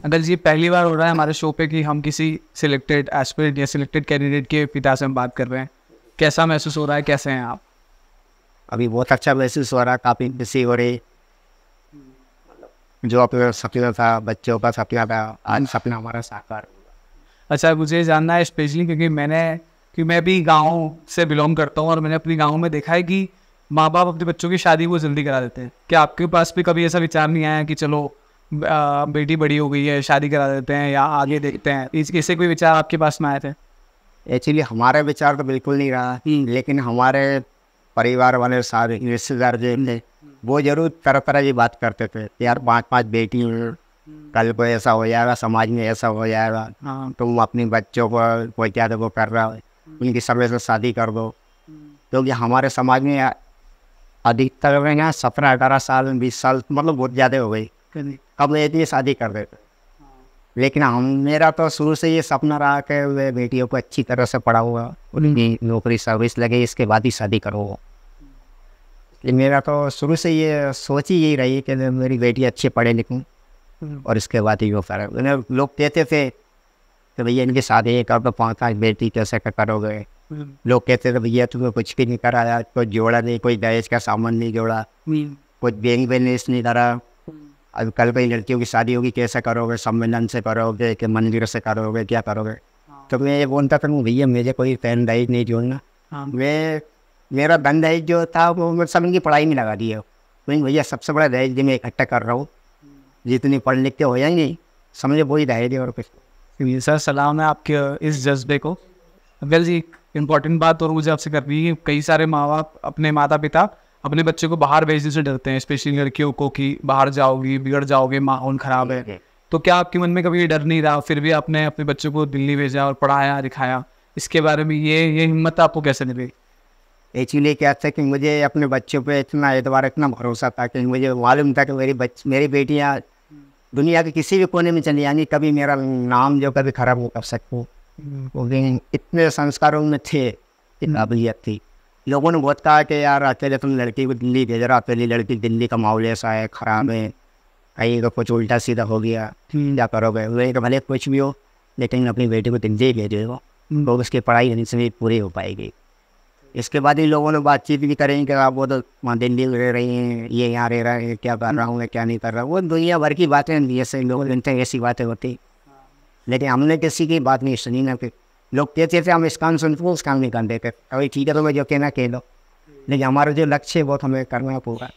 [SPEAKER 1] अगर ये पहली बार हो रहा है हमारे शो पे कि हम किसी सिलेक्टेड एस्पिरेंट या सिलेक्टेड कैंडिडेट के पिता से हम बात कर रहे हैं, कैसा महसूस हो रहा है? कैसे हैं आप?
[SPEAKER 3] अभी बहुत अच्छा महसूस हो रहा है, काफ़ी खुशी हो रही। जो अपना सपना था, बच्चों का सपना था, आज सपना हमारा साकार हुआ।
[SPEAKER 1] अच्छा, मुझे जानना है स्पेशली क्योंकि मैं भी गांव से बिलोंग करता हूं और मैंने अपने गांव में देखा है कि माँ बाप अपने बच्चों की शादी वो जल्दी करा देते हैं। क्या आपके पास भी कभी ऐसा विचार नहीं आया कि चलो बेटी बड़ी हो गई है, शादी करा देते हैं या आगे देखते हैं? इससे कोई विचार आपके पास में आए थे?
[SPEAKER 3] एक्चुअली हमारे विचार तो बिल्कुल नहीं रहा, लेकिन हमारे परिवार वाले सारे रिश्तेदार जो थे वो जरूर तरह तरह की बात करते थे, यार 5-5 बेटी हैं, कल को ऐसा हो जाएगा, समाज में ऐसा हो जाएगा, तुम अपने बच्चों को कोई क्या वो कर रहा है, उनकी समय से शादी कर दो। क्योंकि हमारे समाज में अधिकतर में ना 17-18 साल 20 साल मतलब बहुत ज़्यादा हो गई, कब इतनी शादी कर देते। लेकिन मेरा तो शुरू से ये सपना रहा कि वे बेटियों को अच्छी तरह से पढ़ाऊँगा, उनकी नौकरी सर्विस लगे, इसके बाद ही शादी करूँगा। मेरा तो शुरू से ये सोच ही यही रही कि मेरी बेटी अच्छे पढ़े लिखूँ और इसके बाद ही वो करें। उन्हें लोग कहते थे कि भैया इनकी शादी कर दो, 5-5 बेटी कैसे करोगे? लोग कहते थे भैया तुम्हें कुछ भी नहीं कराया, कोई जोड़ा नहीं, कोई दहेज का सामान नहीं जोड़ा, कोई बैंक बैलेंस नहीं करा, अब कल कई लड़कियों की शादी होगी कैसे करोगे? सम्मेलन से करोगे कि मंदिर से करोगे, क्या करोगे? तो मैं ये बोलता था भैया मुझे कोई फैन दहेज नहीं जोड़ना, मेरा धन दहेज जो था वो मैं सब इनकी पढ़ाई में लगा दिया। तो भैया सबसे बड़ा दहेज जो मैं इकट्ठा कर रहा हूँ, जितनी पढ़ लिख के हो जाएंगे समझे वही दहेज और कुछ।
[SPEAKER 1] सर सलाम है आपके इस जज्बे को। वेल जी, एक इम्पॉर्टेंट बात और मुझे आपसे करनी है, कई सारे माँ बाप अपने माता पिता अपने बच्चे को बाहर भेजने से डरते हैं, स्पेशली लड़कियों को, कि बाहर जाओगी बिगड़ जाओगे, माहौल ख़राब है। तो क्या आपके मन में कभी डर नहीं रहा, फिर भी आपने अपने बच्चों को दिल्ली भेजा और पढ़ाया लिखाया? इसके बारे में ये हिम्मत आपको कैसे मिली?
[SPEAKER 3] एक्चुअली क्या था कि मुझे अपने बच्चों पे इतना एतबार, इतना भरोसा था कि मुझे मालूम था कि मेरी बेटियाँ दुनिया के किसी भी कोने में चली जाएंगी, कभी मेरा नाम जो कभी खराब हो कर सकूँ। इतने संस्कारों में थे, इतनी काबिलियत थी। लोगों ने बहुत कहा कि यार अकेले तुम लड़की को दिल्ली भेज रहा, अकेली लड़की, दिल्ली का माहौल ऐसा है, ख़राब है, कहीं तो कुछ उल्टा सीधा हो गया, क्या करोगे? वही तो भले कुछ भी हो, लेकिन अपनी बेटी को दिल्ली भेजेगा तो उसकी पढ़ाई नहीं से पूरी हो पाएगी। इसके बाद ही लोगों ने बातचीत भी करेंगे कि आप वो तो वहाँ दिल्ली में रह रही हैं, ये यहाँ रह रहा है, क्या कर रहा हूँ मैं, क्या नहीं कर रहा हूँ, वो दुनिया भर की बातें ऐसे लोग सुनते हैं, ऐसी बातें होती। लेकिन हमने किसी की बात नहीं सुनी ना, फिर लोग कहते थे हम इस काम सुनते उस काम नहीं कर देते, अभी ठीक है तो मैं जो कहना कह दो, लेकिन हमारा जो लक्ष्य है वो हमें करना पूरा।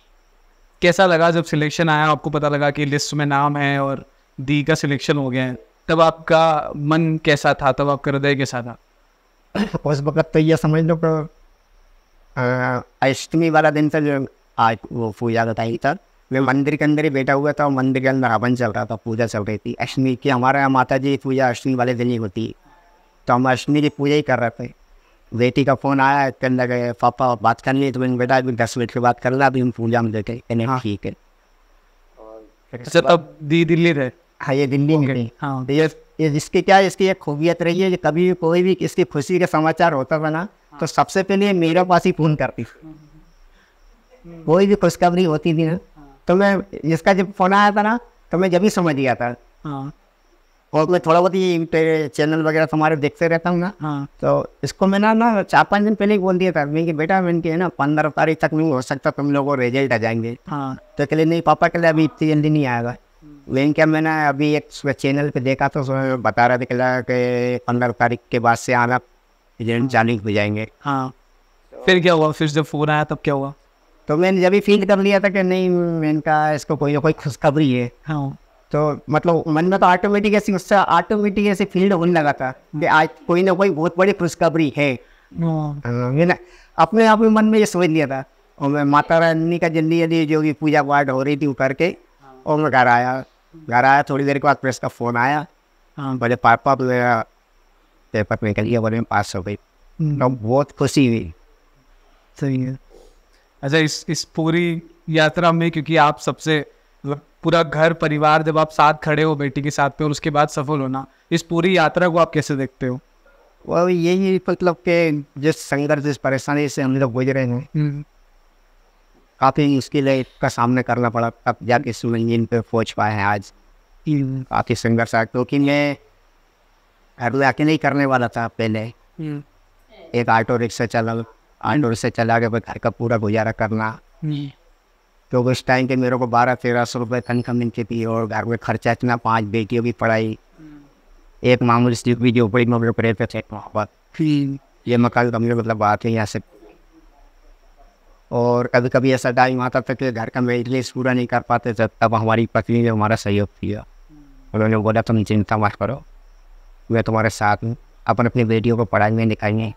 [SPEAKER 1] कैसा लगा जब सिलेक्शन आया, आपको पता लगा कि लिस्ट में नाम है और दी का सिलेक्शन हो गया है, तब आपका मन कैसा था, तब आपका हृदय कैसा था?
[SPEAKER 3] उस वक्त तो ये समझ लो कि अष्टमी वाला दिन था, जो आज वो पूजा बताई था, मैं मंदिर के अंदर ही बैठा हुआ था और मंदिर के अंदर हवन चल रहा था, पूजा चल रही थी अष्टमी की। हमारे यहाँ माता जी पूजा अष्टमी वाले दिन ही होती है, तो हम अष्टमी की पूजा ही कर रहे थे। बेटी का फ़ोन आया, कहने लगे पापा बात करनी है, तो मैंने बेटा अभी 10 मिनट के बाद करना, अभी हम पूजा में देखे। कहने ठीक है।
[SPEAKER 1] अच्छा, तब दी दिल्ली रहे?
[SPEAKER 3] हाँ, ये दिल्ली में गई। हाँ, ये इसकी क्या है, इसकी एक खूबियत रही है कि कभी भी कोई भी इसकी खुशी का समाचार होता था ना, तो सबसे पहले ये मेरे पास ही फ़ोन करती। कोई भी खुशखबरी होती थी ना, तो मैं इसका जब फ़ोन आया था ना, तो मैं जब ही समझ गया था। और मैं थोड़ा बहुत ये चैनल वगैरह तुम्हारे देखते रहता हूँ ना, तो इसको मैंने ना 4-5 दिन पहले ही बोल दिया था मैं कि बेटा मैंने है ना 15 तारीख तक नहीं हो सकता, तुम लोगों को रिजल्ट आ जाएंगे। तो कहले नहीं पापा, कहले अभी इतनी जल्दी नहीं आएगा। लेकिन क्या मैंने अभी एक चैनल पे देखा तो उसमें बता रहा था कि 15 तारीख के बाद से आना रिजल्ट चालू हो जाएंगे।
[SPEAKER 1] फिर क्या हुआ? फिर जब फ़ोन आया तब क्या हुआ?
[SPEAKER 3] तो मैंने जब भी फील कर लिया था कि नहीं, मैंने कहा इसको कोई ना कोई खुशखबरी है। तो मतलब मन में तो ऑटोमेटिक ऐसे फील होने लगा था कि आज कोई ना कोई बहुत बड़ी खुशखबरी है। मैंने अपने आप में मन में ये समझ लिया था। और मैं माता रानी का जल्दी जो भी पूजा पाठ हो रही थी वो करके, और मैं घर आया थोड़ी देर के बाद प्रेस का फ़ोन आया। बोले पापा मेरा पेपर निकल गया, बोले पास हो गई। तो बहुत खुशी हुई।
[SPEAKER 1] सही है। अच्छा, इस पूरी यात्रा में, क्योंकि आप सबसे पूरा घर परिवार जब आप साथ खड़े हो बेटी के साथ पे और उसके बाद सफल होना, इस पूरी यात्रा को आप कैसे देखते हो?
[SPEAKER 3] वो यही मतलब कि जिस संघर्ष, जिस परेशानी से हम लोग गुजरे हैं, काफ़ी मुश्किलें का सामना करना पड़ा, तब जाके इस मंजिल पे पहुँच पाए हैं आज। काफ़ी संघर्ष है, क्योंकि मैं घर में अकेले ही करने वाला था पहले। एक ऑटो रिक्शा चला के घर का पूरा गुजारा करना, क्योंकि उस टाइम के मेरे को 1200-1300 रुपये तनख्वाह मिलती थी, और घर में खर्चा इतना, 5 बेटियों की पढ़ाई, एक मामूली सी भी झोपड़ी में रहते थे वहाँ पर। ये मकान कमरे मतलब बात है यहाँ से। और कभी कभी ऐसा टाइम आता था कि घर का मेंटेनेंस पूरा नहीं कर पाते थे, तब हमारी पत्नी ने हमारा सहयोग किया। उन्होंने बोला तुम चिंता मत करो, मैं तुम्हारे साथ हूँ, अपन अपनी बेटियों को पढ़ाएंगे लिखाएंगे।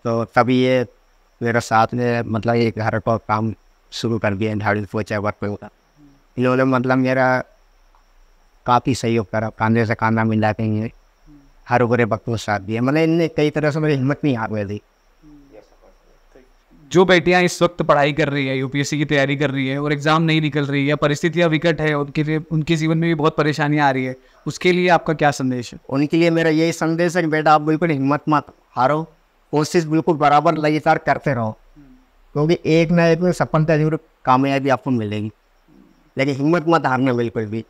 [SPEAKER 3] तो तभी ये मेरे साथ में मतलब ये घर का काम शुरू कर दिया, झाड़ू पोछा वर्क होगा। इन्होंने मतलब मेरा काफ़ी सहयोग करा, कांधे से कांधा मिला के हर बुरे वक्त में साथ दिया। मतलब इनने कई तरह से मेरी हिम्मत नहीं हार दी।
[SPEAKER 1] जो बेटियां इस वक्त पढ़ाई कर रही है, यूपीएससी की तैयारी कर रही है और एग्जाम नहीं निकल रही है, परिस्थितियां विकट है, उनके लिए, उनके जीवन में भी बहुत परेशानियां आ रही है, उसके लिए आपका क्या संदेश है?
[SPEAKER 3] उनके लिए मेरा यही संदेश है कि बेटा आप बिल्कुल हिम्मत मत हारो, कोशिश बिल्कुल बराबर लगातार करते रहो, क्योंकि एक ना एक सफलता जरूर, कामयाबी आपको मिलेगी। लेकिन हिम्मत मत हारना बिल्कुल भी।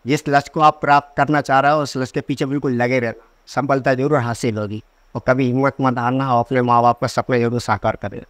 [SPEAKER 3] जिस लक्ष्य को आप प्राप्त करना चाह रहे हो उस लक्ष्य के पीछे बिल्कुल लगे रहना, सफलता जरूर हासिल होगी। और कभी हिम्मत मत हारना, और अपने माँ बाप का सपने जरूर साकार करें।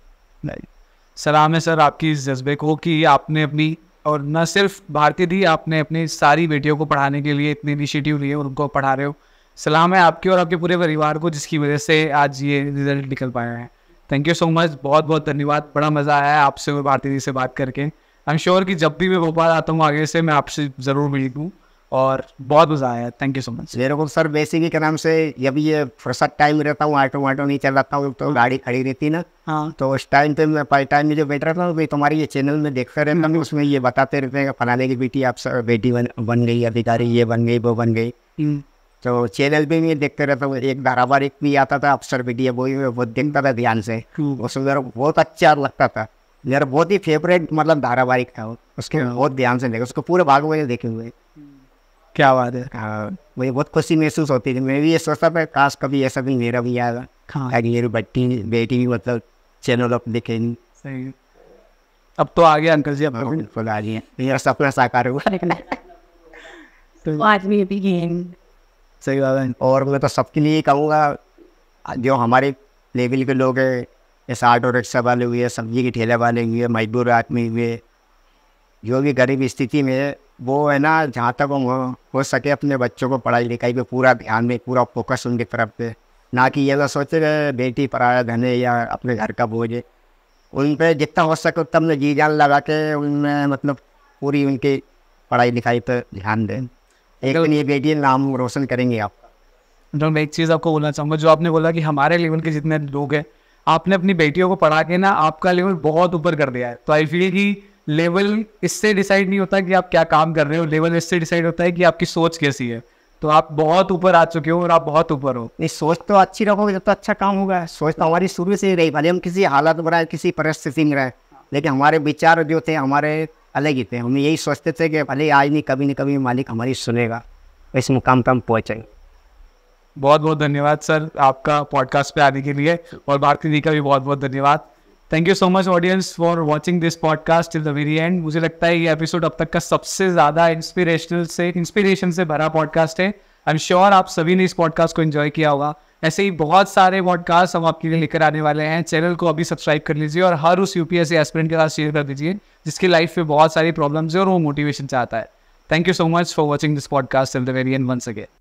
[SPEAKER 1] सलाम है सर आपकी इस जज्बे को कि आपने अपनी, और न सिर्फ भारती दी, आपने अपनी सारी बेटियों को पढ़ाने के लिए इतने इनिशिएटिव लिए और उनको पढ़ा रहे हो। सलाम है आपके और आपके पूरे परिवार को, जिसकी वजह से आज ये रिजल्ट निकल पाया है। थैंक यू सो मच, बहुत बहुत धन्यवाद। बड़ा मज़ा आया आपसे और भारती दी से बात करके। आई एम श्योर कि जब भी मैं भोपाल आता हूँ आगे से मैं आपसे ज़रूर मिलूँ, और बहुत मज़ा आया। Thank you so much.
[SPEAKER 3] मेरे को सर बेसिकली के नाम से जब ये फुर्सत टाइम रहता हूँ, ऑटो नहीं चलाता हूँ, तो गाड़ी खड़ी रहती ना, तो उस टाइम पे मैं पाई टाइम में जो बैठ रहा था भाई तुम्हारी ये चैनल में देखता रहता हूँ, उसमें ये बताते रहते हैं फलाने की बेटी आप बेटी बन गई अधिकारी, ये बन गई वो बन गई। तो चैनल पे मैं देखते रहता हूँ। एक धारावाहिक भी आता था अफसर बेटिया, वो देखता था ध्यान से, उसमें मेरा बहुत अच्छा लगता था। मेरा बहुत ही फेवरेट मतलब धारावाहिक था वो, उसके बहुत ध्यान से देखा, उसको पूरे भाग में देखे हुए।
[SPEAKER 1] क्या बात है।
[SPEAKER 3] हाँ, मुझे बहुत खुशी महसूस होती थी। मैं भी ये सोचता था काश कभी ऐसा भी मेरा भी आएगा, मेरी बेटी भी मतलब चैनल अप देखेंगी।
[SPEAKER 1] सही, अब तो आ गया अंकल जी, अब
[SPEAKER 3] बिल्कुल आ गया, मेरा सपना साकार हुआ।
[SPEAKER 2] तो आज भी
[SPEAKER 1] सही बात है।
[SPEAKER 3] और मैं तो सबके लिए कहूँगा, जो हमारे लेवल के लोग हैं, जैसे ऑटो रिक्शा वाले हुए, सब्जी के ठेले वाले हुए, मजदूर आदमी हुए, जो भी गरीब स्थिति में है, वो है ना जहाँ तक हो सके अपने बच्चों को पढ़ाई लिखाई पे पूरा ध्यान में, पूरा फोकस उनकी तरफ पे, ना कि ये ना सोचे बेटी पराया धन है या अपने घर का बोझ है। उन पर जितना हो सके उतना अपने जी जान लगा के उनमें मतलब पूरी उनकी पढ़ाई लिखाई पर ध्यान दें। एक दिन ये बेटी नाम रोशन करेंगे आपका।
[SPEAKER 1] तो मैं एक चीज़ आपको बोलना चाहूँगा, जो आपने बोला कि हमारे लेवल के जितने लोग हैं, आपने अपनी बेटियों को पढ़ा के ना आपका लेवल बहुत ऊपर कर दिया है। तो आई फील कि लेवल इससे डिसाइड नहीं होता कि आप क्या काम कर रहे हो, लेवल इससे डिसाइड होता है कि आपकी सोच कैसी है। तो आप बहुत ऊपर आ चुके हो और आप बहुत ऊपर हो।
[SPEAKER 3] नहीं, सोच तो अच्छी रखोगे जब तो अच्छा काम होगा। सोच तो हमारी शुरू से ही रही, भले हम किसी हालत में रहे, किसी परिस्थिति में रहे, लेकिन हमारे विचार जो थे हमारे अलग ही थे। हम यही सोचते थे कि भले आज नहीं कभी न कभी मालिक हमारी सुनेगा, इस मुकाम पर हम पहुँचेंगे।
[SPEAKER 1] बहुत बहुत धन्यवाद सर आपका पॉडकास्ट पे आने के लिए, और भारती दी का भी बहुत बहुत धन्यवाद। Thank you so much audience for watching this podcast till the very and. मुझे लगता है ये एपिसोड अब तक का सबसे ज़्यादा इंस्पिरेशन से भरा पॉडकास्ट है। आई एम श्योर आप सभी ने इस पॉडकास्ट को एंजॉय किया होगा। ऐसे ही बहुत सारे पॉडकास्ट हम आपके लिए लेकर आने वाले हैं। चैनल को अभी सब्सक्राइब कर लीजिए और हर उस यूपीएससी एस्पिरेंट के साथ शेयर कर दीजिए जिसकी लाइफ में बहुत सारी प्रॉब्लम्स है और वो मोटिवेशन चाहता है। Thank you so much for watching this podcast till the very end once again.